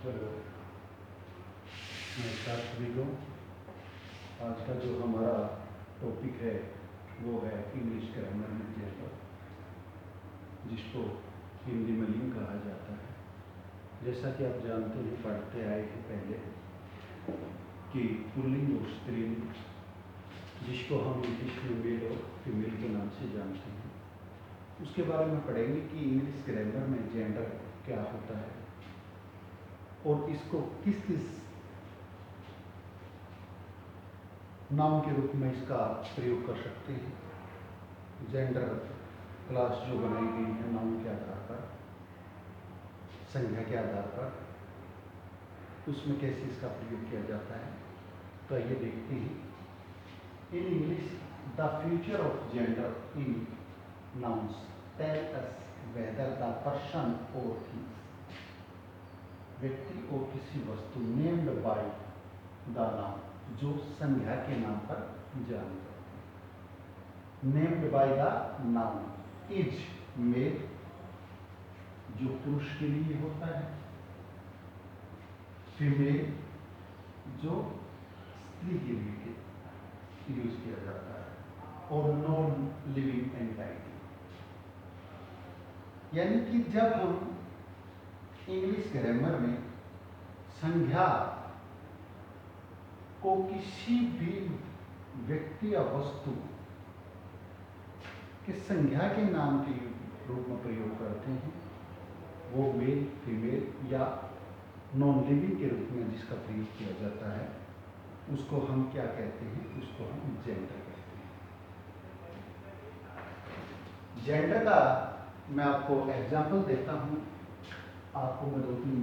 Hello, नमस्कार सभी को। आज का जो हमारा टॉपिक है वो है इंग्लिश ग्रामर में जेंडर, जिसको हिंदी में लिंग कहा जाता है। जैसा कि आप जानते हैं, पढ़ते आए हैं पहले कि पुल्लिंग और स्त्रीलिंग, जिसको हम इंग्लिश में मेल और फीमेल के नाम से जानते हैं, उसके बारे में पढ़ेंगे कि इंग्लिश ग्रामर में जेंडर क्या होता है और इसको किस किस नाम के रूप में इसका प्रयोग कर सकते हैं। जेंडर क्लास जो बनाई गई है नाम के आधार पर, संख्या के आधार पर, उसमें कैसे इसका प्रयोग किया जाता है। तो आइए देखते हैं। In English, the future of gender in nouns tell us whether the person और थिंग्स, व्यक्ति और किसी वस्तु नेम्ड बाय द नाउन, जो संज्ञा के नाम पर जाने जाते हैं। Named by the noun is male, जो पुरुष के लिए होता है, फीमेल, जो स्त्री के लिए यूज किया जाता है, और नॉन लिविंग एंटाइटी। यानी कि जब हम इंग्लिश ग्रामर में संज्ञा को किसी भी व्यक्ति या वस्तु के संज्ञा के नाम के रूप में प्रयोग करते हैं, वो मेल, फीमेल या नॉन लिविंग के रूप में जिसका प्रयोग किया जाता है, उसको हम क्या कहते हैं? उसको हम जेंडर कहते हैं। जेंडर का मैं आपको एग्जाम्पल देता हूँ। आपको मैं 2-3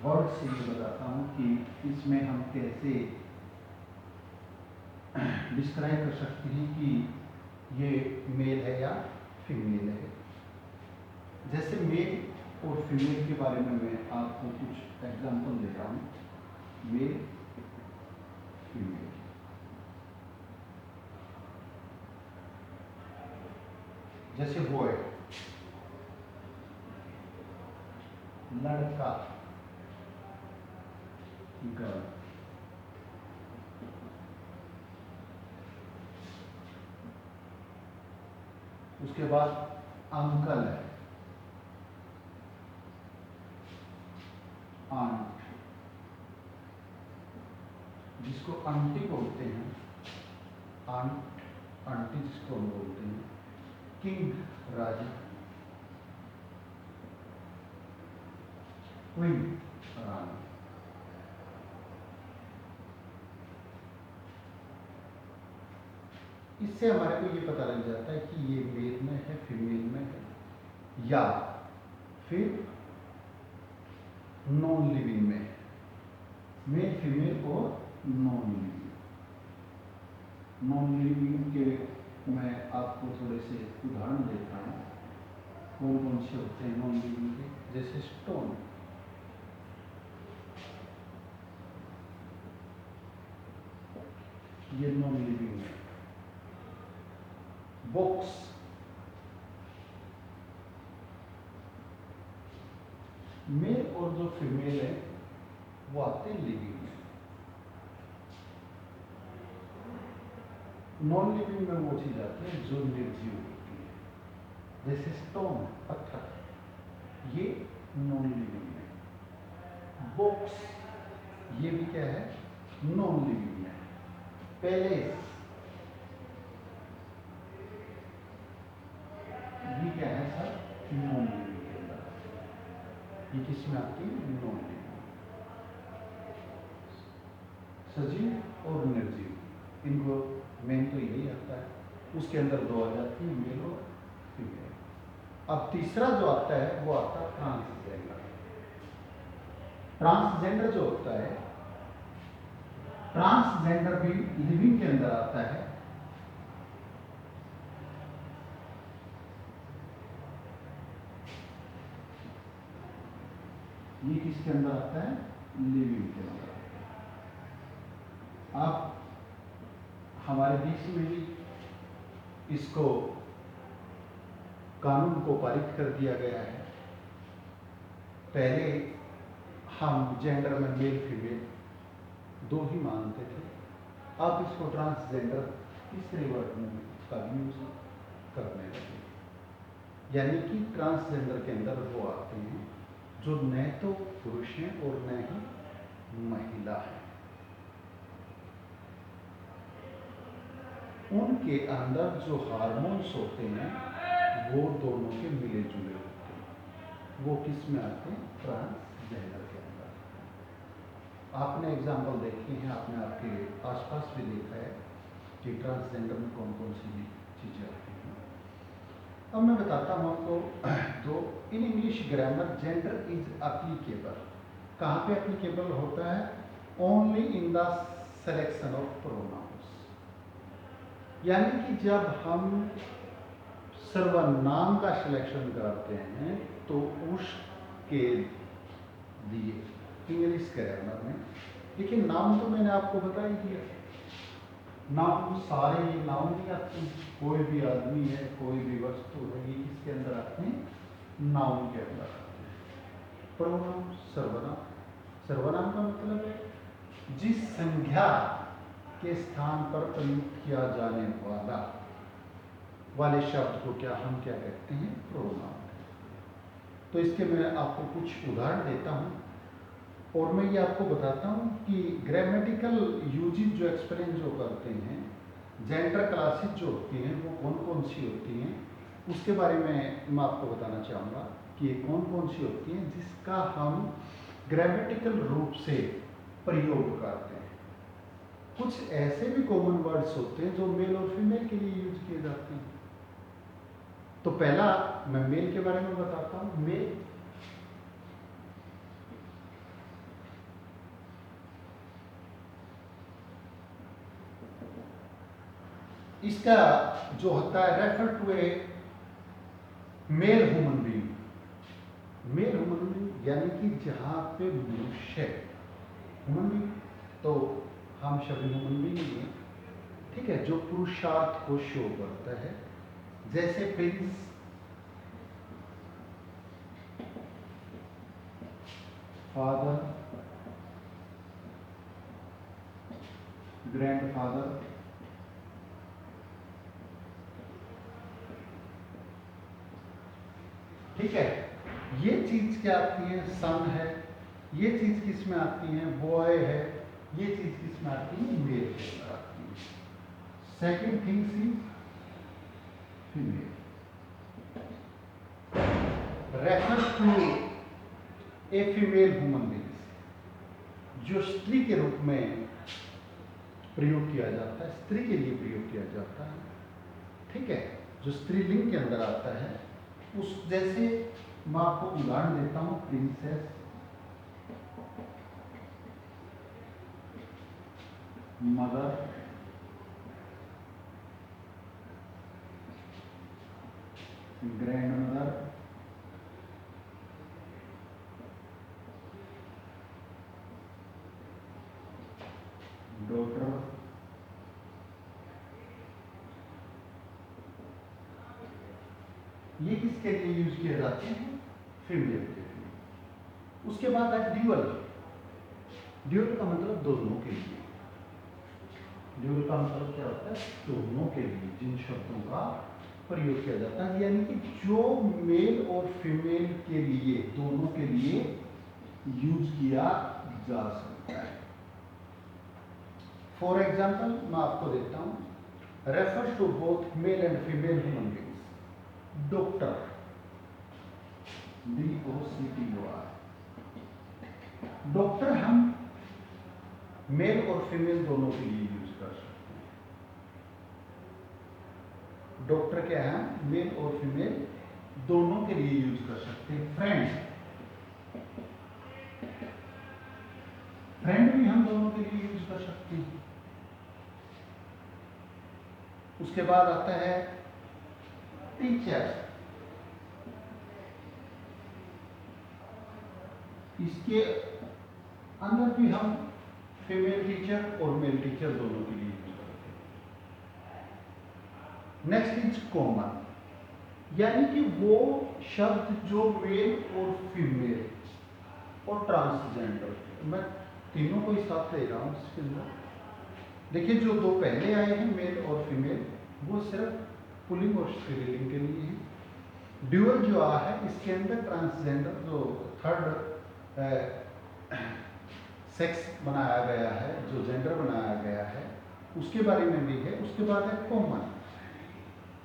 वर्ड से ये बताता हूँ कि इसमें हम कैसे डिस्क्राइब कर सकते हैं कि ये मेल है या फीमेल है। जैसे मेल और फीमेल के बारे में मैं आपको कुछ एग्जाम्पल दे रहा हूँ। Male, female. जैसे बॉय, लड़का, गर्ल। उसके बाद अंकल है, आंट, जिसको आंटी बोलते हैं, आंट, आंटी जिसको हम बोलते हैं। किंग, राजा, क्वीन, रानी। इससे हमारे को ये पता लग जाता है कि ये मेल में है, फीमेल में है, या फिर नॉन लिविंग में है। मेल, फीमेल और नॉन लिविंग। नॉन लिविंग के मैं आपको थोड़े से उदाहरण देता हूँ। कौन कौन से होते हैं नॉन लिविंग के? जैसे स्टोन, ये नॉन लिविंग है। बॉक्स, मेल और जो फीमेल है वो आते हैं लिविंग में। नॉन लिविंग में वो चीज आती है जो निर्जीव होती है। जैसे स्टोन, पत्थर, ये नॉन लिविंग है। बॉक्स, ये भी क्या है? नॉन लिविंग है। पैलेस, ये क्या है सर? नॉन लिविंग के अंदर। ये किसमें आती है? Non living. सजीव और निर्जीव, इनको मेन तो यही आता है। उसके अंदर 2 आ जाती है, मेल और फीमेल। अब तीसरा जो आता है वो आता है ट्रांसजेंडर। ट्रांसजेंडर जो होता है, ट्रांसजेंडर भी लिविंग के अंदर आता है। ये किसके अंदर आता है? लिविंग के अंदर। अब हमारे देश में ही इसको कानून को पारित कर दिया गया है। पहले हम जेंडर में मेल फीमेल दो ही मानते थे, अब इसको ट्रांसजेंडर तीसरे वर्ग में का यूज करने लगे। यानी कि ट्रांसजेंडर के अंदर वो आते हैं जो न तो पुरुष हैं और न ही महिला है। उनके अंदर जो हार्मोन्स होते हैं वो दोनों के मिले जुले होते हैं। वो किस में आते हैं? ट्रांसजेंडर के अंदर। आपने एग्जाम्पल देखे हैं, आपने आपके आसपास भी देखा है कि ट्रांसजेंडर में कौन कौन सी चीजें आती हैं। अब मैं बताता हूँ आपको। तो in English grammar gender is applicable. कहाँ पे एप्लीकेबल होता है? Only in the selection of pronouns. यानी कि जब हम सर्वनाम का सिलेक्शन करते हैं तो उसके लिए इंग्लिश ग्रामर में, लेकिन नाम तो मैंने आपको बता ही दिया, नाम सारे ये नाम नहीं आते। कोई भी आदमी है, कोई भी वस्तु है, ये किसके अंदर आते हैं? नाउन के अंदर आते हैं। प्रोनाउन सर्वनाम। सर्वनाम का मतलब है जिस संज्ञा के स्थान पर प्रयुक्त किया जाने वाले शब्द को हम क्या कहते हैं? प्रोनाउन। तो इसके मैं आपको कुछ उदाहरण देता हूँ और मैं ये आपको बताता हूँ कि ग्रामेटिकल यूजेज जो एक्सप्लेन जो करते हैं, जेंडर क्लासेस जो होती हैं वो कौन कौन सी होती हैं, उसके बारे में मैं आपको बताना चाहूँगा कि ये कौन कौन सी होती हैं जिसका हम ग्रामेटिकल रूप से प्रयोग करते हैं। कुछ ऐसे भी कॉमन वर्ड्स होते हैं जो मेल और फीमेल के लिए यूज किए जाते हैं। तो पहला मैं मेल के बारे में बताता हूँ। मेल इसका जो होता है refer to a male human being. Male human being यानी कि जहां पे मनुष्य ह्यूमन बीइंग, तो हम सभी ह्यूमन बीइंग हैं, ठीक है, जो पुरुषार्थ को शो करता है। जैसे प्रिंस, फादर, ग्रैंडफादर, ठीक है, ये चीज क्या आती है? सन है। ये चीज किस में आती है? बॉय है। ये चीज किस में आती है? मेल के अंदर आती है। Second things is female, refer to a female human being, जो स्त्री के रूप में प्रयोग किया जाता है, स्त्री के लिए प्रयोग किया जाता है, ठीक है, जो स्त्रीलिंग के अंदर आता है। उस जैसे मैं आपको उदाहरण देता हूं, प्रिंसेस, मदर, ग्रैंडमदर, डॉटर, ये किसके लिए यूज किए जाते हैं? फीमेल के लिए। उसके बाद है ड्यूअल। ड्यूअल का मतलब दोनों के लिए। ड्यूअल का मतलब क्या होता है? दोनों के लिए जिन शब्दों का प्रयोग किया जाता है, यानी कि जो मेल और फीमेल के लिए, दोनों के लिए यूज किया जा सकता है। फॉर एग्जाम्पल मैं आपको देता हूं, refers to both male and female human beings. Doctor, DOCTOR, doctor हम मेल और फीमेल दोनों के लिए यूज कर सकते हैं। डॉक्टर क्या है? मेल और फीमेल दोनों के लिए यूज कर सकते हैं। फ्रेंड, फ्रेंड भी हम दोनों के लिए यूज कर सकते हैं। उसके बाद आता है टीचर, इसके अंदर भी हम फीमेल टीचर और मेल टीचर दोनों के लिए यूज करते हैं। नेक्स्ट इज कॉमन, यानी कि वो शब्द जो मेल और फीमेल और ट्रांसजेंडर। मैं तीनों को ही साथ ले रहा हूँ इसके अंदर। देखिए जो दो पहले आए हैं मेल और फीमेल, वो सिर्फ पुलिंग और स्त्रीलिंग के लिए हैं। ड्यूअल जो आया है इसके अंदर ट्रांसजेंडर जो थर्ड सेक्स बनाया गया है, जो जेंडर बनाया गया है, उसके बारे में भी है। उसके बाद है common,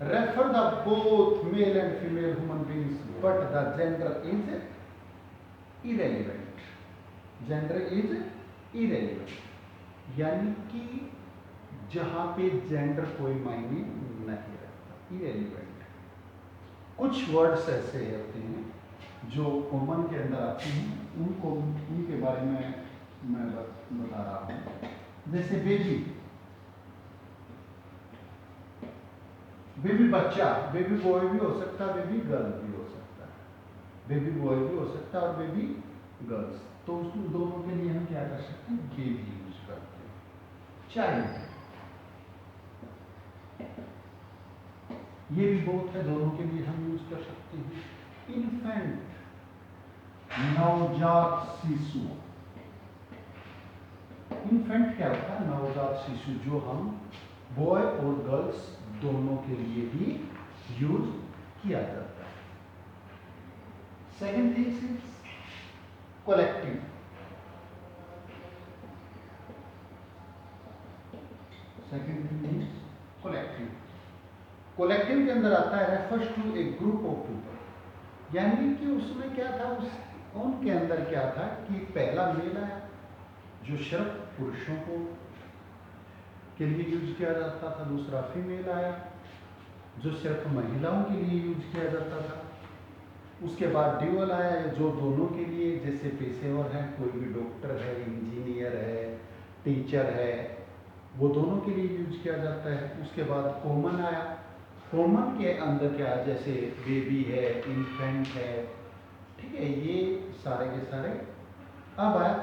refer the both male and female human beings but the gender is irrelevant. Gender is irrelevant यानी कि जहां पे जेंडर कोई मायने नहीं रखता, इरेलीवेंट। कुछ वर्ड्स ऐसे होते हैं जो कॉमन के अंदर आते हैं, उनको उनके बारे में मैं बता रहा हूँ। जैसे बेबी, बेबी बच्चा, बेबी बॉय भी हो सकता है, बेबी गर्ल भी हो सकता है, बेबी बॉय भी हो सकता है और बेबी गर्ल्स। तो उस दोनों के लिए हम क्या कर सकते हैं, बेबी यूज करते हैं। चाइल्ड, ये भी बहुत है, दोनों के लिए हम यूज कर सकते हैं। इन्फेंट, नवजात शिशु। इन्फेंट क्या होता है, नवजात शिशु, जो हम बॉय और गर्ल्स दोनों के लिए ही यूज किया जाता है। Second thing is collective. Second thing is collective. Collective के अंदर आता है refers to a group of people, यानी कि उसमें क्या था, उस उनके अंदर क्या था कि पहला मेल आया जो सिर्फ पुरुषों को के लिए यूज किया जाता था, दूसरा फीमेल आया जो सिर्फ महिलाओं के लिए यूज किया जाता था, उसके बाद ड्यूअल आया जो दोनों के लिए, जैसे पेशेवर है, कोई भी डॉक्टर है, इंजीनियर है, टीचर है, वो दोनों के लिए यूज किया जाता है। उसके बाद कॉमन आया, कॉमन के अंदर क्या, जैसे बेबी है, इन्फेंट है, ठीक है, ये सारे के सारे। अब आया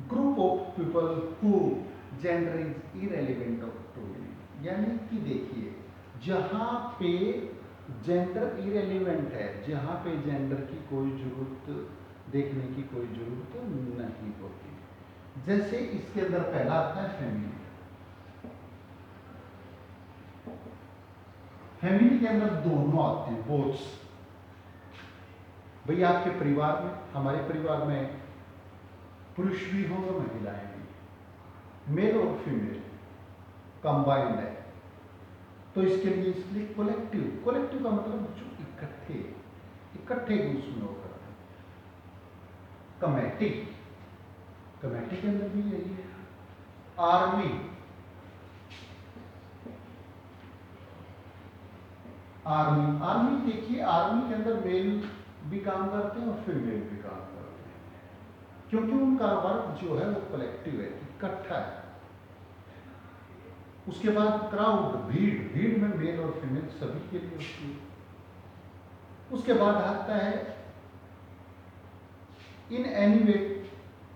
group of people who gender is irrelevant to me, यानी कि देखिए जहाँ पे जेंडर इरेलीवेंट है, जहाँ पे जेंडर की कोई जरूरत देखने की कोई जरूरत नहीं होती। जैसे इसके अंदर पहला आता है फैमिली। फैमिली के अंदर दोनों आते हैं, बोथ्स। भैया आपके परिवार में, हमारे परिवार में पुरुष भी होंगे, महिलाएं भी, मेल और फीमेल कंबाइंड है, तो इसके लिए इसलिए कलेक्टिव। कलेक्टिव का मतलब जो इकट्ठे, इकट्ठे उसमें होकर। कमेटी, कमेटी के अंदर भी यही है। आर्मी, आर्मी, आर्मी देखिए आर्मी के अंदर मेल भी काम करते हैं और फीमेल भी काम करते हैं, क्योंकि उनका वर्क जो है वो कलेक्टिव है, इकट्ठा है। उसके बाद क्राउड, भीड़, भीड़ में मेल और फीमेल सभी के लिए होती है। उसके बाद आता है इनएनिमेट,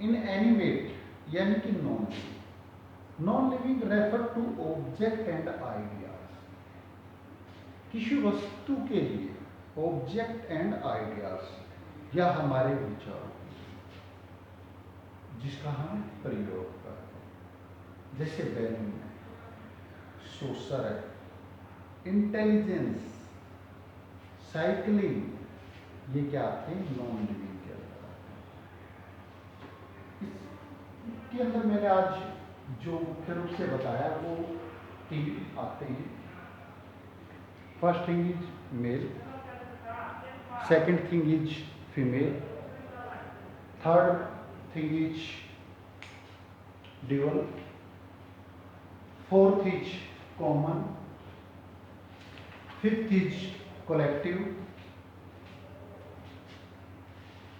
इनएनिमेट यानी कि non living. Non living refer to object and ideas, किसी वस्तु के लिए ऑब्जेक्ट एंड आइडियाज या हमारे विचार जिसका हम प्रयोग करते हैं, जैसे बैलून है, सोसर है, इंटेलिजेंस, साइकिलिंग, ये क्या आते हैं, नॉन लिविंग के अंदर आते हैं। इसके अंदर मैंने आज जो मुख्य रूप से बताया वो 3 आते हैं। First thing is male, second thing is female, third thing is dual, fourth is common, fifth is collective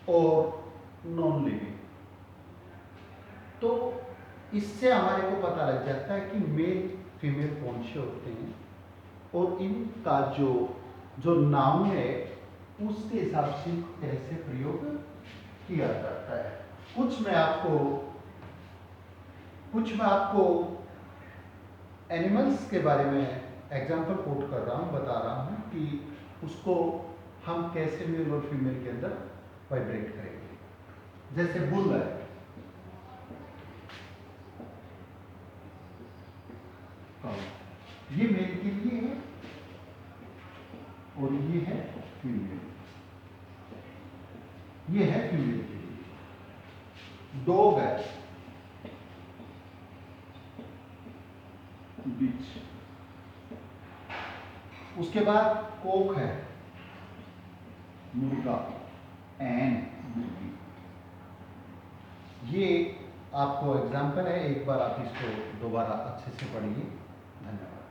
और नॉन लिविंग। तो इससे हमारे को पता लग जाता है कि मेल फीमेल कौन से होते हैं और इनका जो नाम है उसके हिसाब से कैसे प्रयोग किया जाता है। कुछ मैं आपको एनिमल्स के बारे में एग्जाम्पल कोट कर रहा हूँ, बता रहा हूँ कि उसको हम कैसे मेल और फीमेल के अंदर वाइब्रेट करेंगे। जैसे बुल है, ये मेल के लिए है और ये है फीमेल, ये है फीमेल के लिए। डॉग है, बीच, उसके बाद कोक है, मुर्गा, एन मुर्गी। ये आपको एग्जाम्पल है, एक बार आप इसको दोबारा अच्छे से पढ़िए। धन्यवाद।